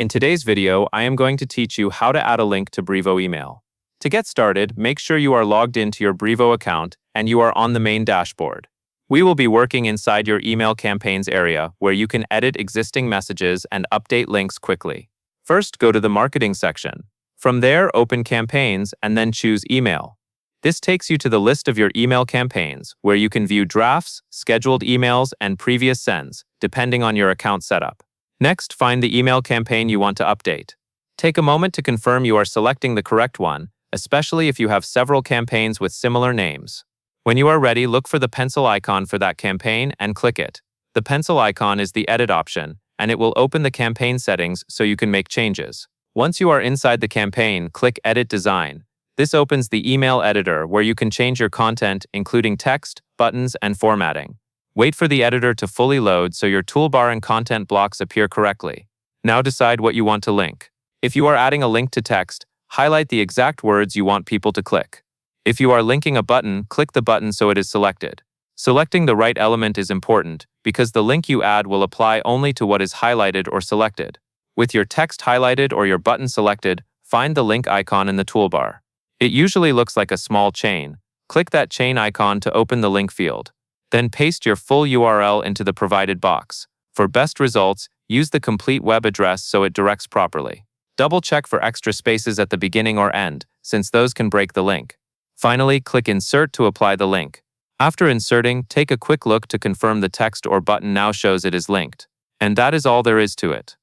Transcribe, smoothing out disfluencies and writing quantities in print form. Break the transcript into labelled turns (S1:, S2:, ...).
S1: In today's video, I am going to teach you how to add a link to Brevo email. To get started, make sure you are logged into your Brevo account and you are on the main dashboard. We will be working inside your email campaigns area where you can edit existing messages and update links quickly. First, go to the marketing section. From there, open campaigns and then choose email. This takes you to the list of your email campaigns where you can view drafts, scheduled emails, and previous sends, depending on your account setup. Next, find the email campaign you want to update. Take a moment to confirm you are selecting the correct one, especially if you have several campaigns with similar names. When you are ready, look for the pencil icon for that campaign and click it. The pencil icon is the edit option, and it will open the campaign settings so you can make changes. Once you are inside the campaign, click Edit Design. This opens the email editor where you can change your content, including text, buttons, and formatting. Wait for the editor to fully load so your toolbar and content blocks appear correctly. Now decide what you want to link. If you are adding a link to text, highlight the exact words you want people to click. If you are linking a button, click the button so it is selected. Selecting the right element is important because the link you add will apply only to what is highlighted or selected. With your text highlighted or your button selected, find the link icon in the toolbar. It usually looks like a small chain. Click that chain icon to open the link field. Then paste your full URL into the provided box. For best results, use the complete web address so it directs properly. Double-check for extra spaces at the beginning or end, since those can break the link. Finally, click Insert to apply the link. After inserting, take a quick look to confirm the text or button now shows it is linked. And that is all there is to it.